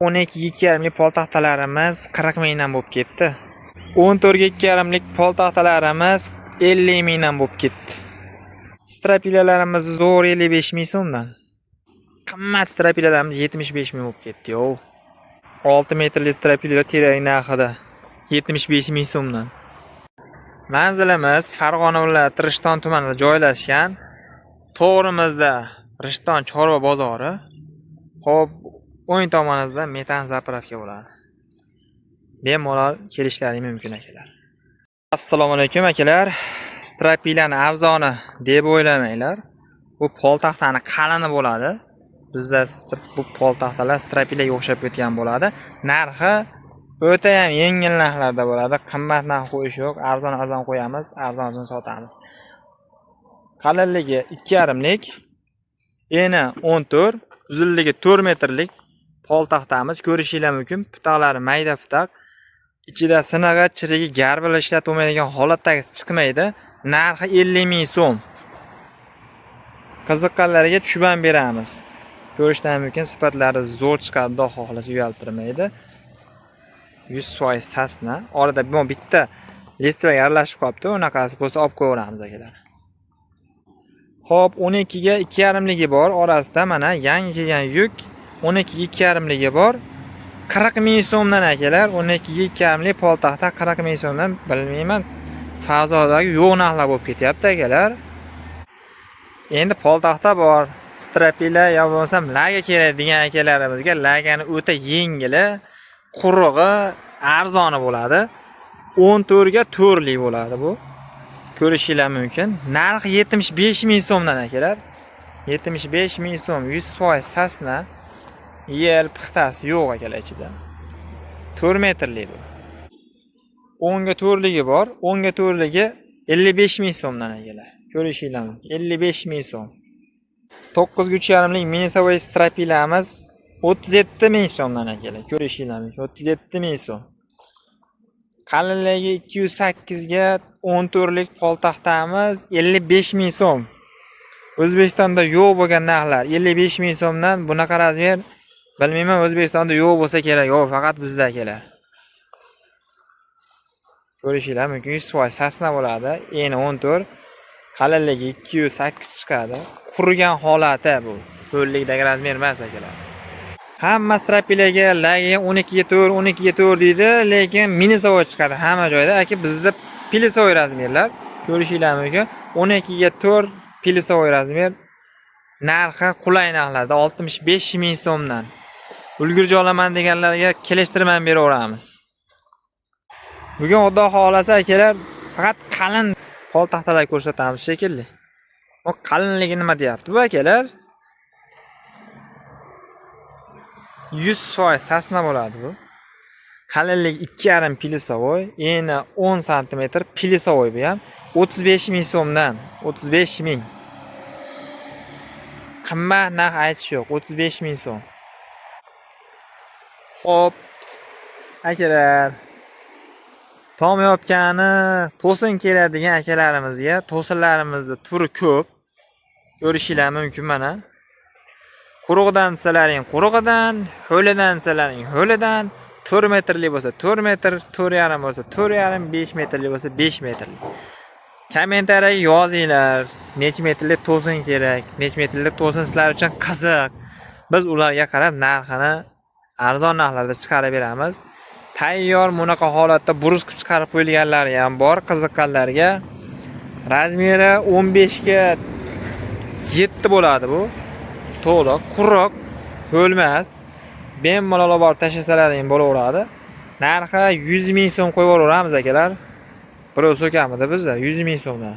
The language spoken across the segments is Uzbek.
12,5 poltaxtalarimiz 40 mingdan bo'lib ketdi. 14,5 poltaxtalarimiz 50 mingdan bo'lib ketdi. Strapilalarimiz zo'r 55 ming so'mdan. Qimmat strapilalarimiz 75 ming bo'lib ketdi. 6 metrli strapilalar terak narxida 75 ming so'mdan. Manzilimiz Farg'ona viloyati Rishton tumanida joylashgan. To'g'rimizda Rishton chorva bozori. Xo'p, o'ng tomonimizda metan zapravka bo'ladi. Bemalol kelishlari mumkin akalar. Assalomu alaykum akalar. Strapilani arzoni deb o'ylamanglar. Bu poltaxtani qalini bo'ladi. Bizda bu poltaxtalar strapilaga o'xshab ketgan bo'ladi. Narxi o'ta ham yengil narxlarda bo'ladi. Qimmat narx qo'yish yo'q. Arzon qo'yamiz, arzon sotamiz. Qalinligi 2,5lik, eni 14, uzunligi 4 metrlik poltaxtamiz. Ko'rishingiz mumkin. Putaqlari mayda putaq. Ichida sinig'i, chirigi, garbili ishlatilmaydigan holatdagisi chiqmaydi. Narxi 50 ming so'm. Qiziqqanlarga tushib ham beramiz. Ko'rishdan mumkin, sifatlari zo'r chiqadi, xudo xohlasa uyaltirmaydi. 100% sasna. Orada bu bitta listiga aralashib qolibdi. Unaqasi bo'lsa olib qo'yamiz akalar. Xo'p, 12 ga 2,5ligi bor. Orasida mana yangi kelgan yuk 12 2,5ligi bor. 40 ming so'mdan akalar. 12 2,5lik poltaxta 40 ming so'mdan, bilmayman. Fazodagi yo'q narxlar bo'lib ketyapti akalar. Endi poltaxta bor, strapila yo bo'lmasam laga kerak degan akalarimizga lagani o'ta yengili, qurug'i, arzoni bo'ladi. 14 ga 4lik bo'ladi bu. Ko'rishingiz mumkin. Narxi 75 ming so'mdan akalar. 75 ming so'm, 100% sasna. Yel pixtasi yo'q akalar ichida. 4 metrlik bu. 10 ga 4ligi bor. 10 ga 4ligi 55 ming so'mdan akalar. Ko'rishingiz mumkin. 55 ming so'm. 9 ga 3,5lik minisavoy strapilamiz 37 ming so'mdan akalar. Ko'rishingiz mumkin. 37 ming so'm. Qalinligi 208 ga 14lik poltaxtamiz 55 ming so'm. O'zbekistonda yo'q bo'lgan narxlar 55 ming so'mdan. Bunaqa razmer bilmayman, O'zbekistonda yo'q bo'lsa kerak, yo'q, faqat bizda akalar. Ko'rishingiz mumkin, 100% sasna bo'ladi. Eni 14, qalinligi 208 chiqadi. Qurigan holati bu. Ho'llikdagi razmer emas akalar. Hamma strapilaga lagi 12 ga 4, 12 ga 4 deydi, lekin minisavoy chiqadi hamma joyda. Aka bizda pilisavoy razmerlar. Ko'rishingiz mumkin, 12 ga 4 pilisavoy razmer. Narxi qulay narxlarda 65 ming so'mdan. Ulgurji olaman deganlarga kelishtirib ham beraveramiz. Bugun xudo xolasa akalar faqat qalin poltaxtalar ko'rsatamiz shekilli. O qalinligi nima deyapti bu akalar? 100% sasna bo'ladi bu. Qalinlik 2,5 pilisavoy, eni 10 sm pilisavoy bu ham 35 ming so'mdan. 35 ming. Qimmat narx aytish yo'q, 35 ming so'm. Xo'p, akalar, tom yopgani, to'sin kerak degan akalarimizga to'sinlarimizda turi ko'p. Ko'rishingiz mumkin mana. Qurug'idan desalaring qurug'idan, ho'lidan desalaring ho'lidan, 4 metrli bo'lsa 4 metr, 4,5 bo'lsa 4,5, 5 metrli bo'lsa 5 metrli. Kommentariyaga yozinglar, necha metrlik to'sin kerak, necha metrlik to'sin sizlar uchun qiziq. Biz ularga qarab narxini arzon narxlarda chiqarib beramiz. Tayyor bunaqa holatda brusk chiqarib qo'yilganlari ham bor, qiziqqanlarga. Razmeri 15 ga 7 bo'ladi bu. To'liq, quruq, ho'lmas. Bemalol olib borib tashlasalaring bo'laveradi. Narxi 100 ming so'm qo'yib yuboramiz akalar. Birov so'kamida bizda 100 ming so'mdan.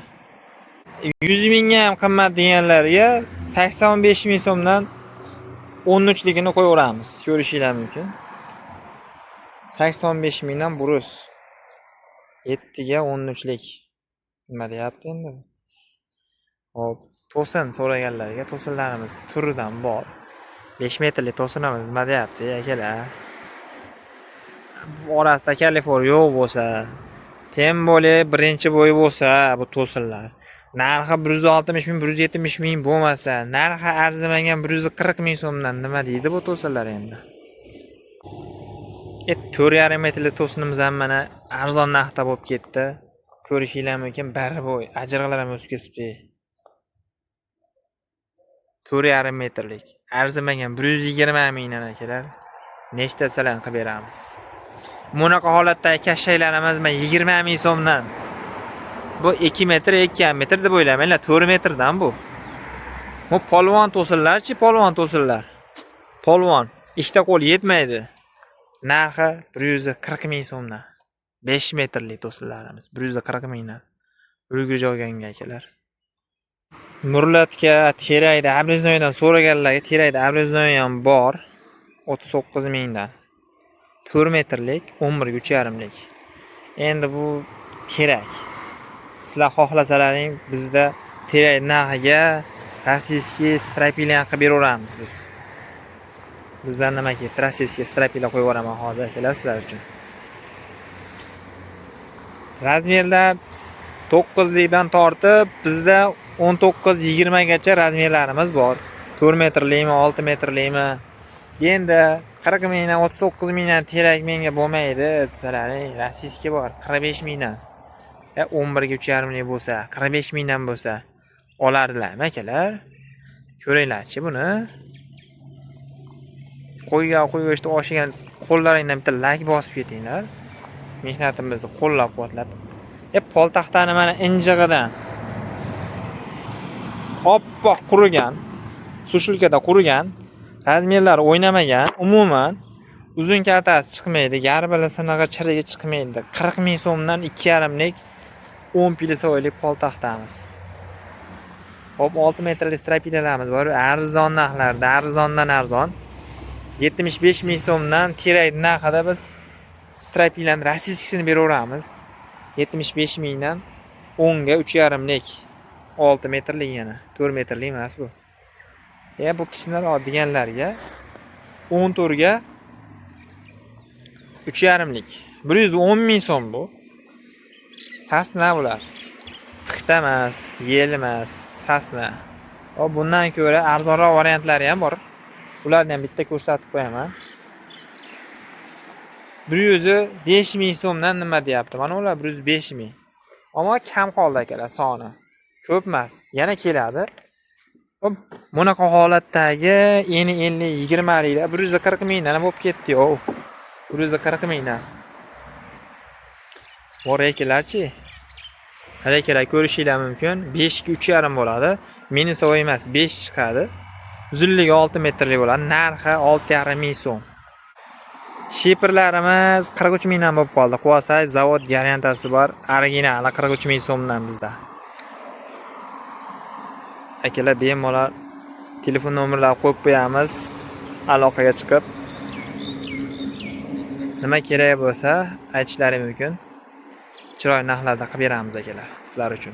100 mingga ham qimmat deganlarga 85 ming so'mdan 13ligini qo'yaveramiz. Ko'rishingiz mumkin. 85 mingdan burus. 7 ga 13lik. Nima deyapti endi? Hop, to'sin so'raganlarga to'sinlarimiz turidan bor. 5 metrli to'sinimiz nima deyapti akalar? Bu orasida kalifor yo'q bo'lsa, tem bo'li birinchi bo'yi bo'lsa bu to'sinlar. Narxi 160 ming, 170 ming bo'lmasa, narxi arzimagan 140 ming so'mdan nima deydi bu to'sinlar endi? 4,5 metrli to'sinimiz ham mana arzon narxda bo'lib ketdi. Ko'rishinglar mumkin, bari bu ajirg'alar ham o'sib ketibdi. 4,5 metrlik. Arzimagan 120 mingdan akalar. Nechta salan qilib beramiz. Bunaqa holatdagi kashshaylarimiz men 20 ming so'mdan. Bu 2 metr, 2,5 metr deb o'ylamaylar, 4 metrdan bu. Bu polvon to'sinlarchi, polvon to'sinlar. Polvon, ikkita qo'l yetmaydi. Narxi 140 ming so'mdan. 5 metrli to'sinlarimiz 140 mingdan. Ulgurji olganga akalar. Murlatga, terakda, abreznoydan so'raganlarga terakda abreznoy ham bor. 39 mingdan. 4 metrlik, 11 3,5lik. Endi bu terak. Sizlar xohlasalaring bizda terak narxiga rossiyskiy strapilan qilib beraveramiz biz. Bizdan nima ketdi? Rossiyskiy strapilan qo'yib yuboraman hozir akalar sizlar uchun. Razmerlar 9 likdan tortib bizda 19-20 gacha razmerlarimiz bor. 4 metrlikmi, 6 metrlikmi. Endi 40 mingdan 39 mingdan terak menga bo'lmaydi desalaring, rossiyskiy bor 45 mingdan. 11 ga 3,5lik bo'lsa, 45 mingdan bo'lsa olardilarmi akalar? Ko'ringlarchi buni. Qo'yga oshigan qo'llaringdan bitta like bosib ketinglar. Mehnatimizni qo'llab-quvvatlab. Poltaxtani mana injig'idan oppoq qurigan, sushilkada qurigan, razmerlari o'ynamagan, umuman uzun kartasi chiqmaydi, garbili sinig'i chirigi chiqmaydi. 40 ming so'mdan 2,5lik 10 pilosoylik poltaxtamiz. Hop 6 metrli strapilalarimiz bor. Arzon narxlarda, arzondan arzon. 75 ming so'mdan terak narxida biz strapilan rossiyskisini beraveramiz. 75 mingdan 10 ga 3,5lik 6 metrlik yana 4 metrlik emas bu. Bu kishilar oddiganlarga 14 ga 3,5lik 110 ming so'm bu. Sasna bular. Pixta emas, yel emas, sasna. Bundan ko'ra arzonroq variantlari ham bor. Ularni ham bitta ko'rsatib qo'yaman. 105 ming so'mdan nima deyapti? Mana ular 105 ming. Ammo kam qoldi akalar soni. Ko'p emas, yana keladi. Bunaqa holatdagi eni 50 20 liklar 140 mingdan bo'lib ketdi-yo. 140 mingdan. Bor ekanlarchi. Har ikkala ko'rishinglar mumkin. 5 ga 3,5 bo'ladi. Minisoy emas, 5 chiqadi. Uzunligi 6 metrli bo'ladi. Narxi 6,5 ming so'm. Shiperlarimiz 43 mingdan bo'lib qoldi. Quvasoy zavod garantiyasi bor. Original 43 ming so'mdan bizda. Akalar bemalol telefon nomerlarini qo'yib qo'yamiz. Aloqaga chiqib nima kerak bo'lsa aytishlari mumkin. Chiroyli narxlarda qilib beramiz akalar sizlar uchun.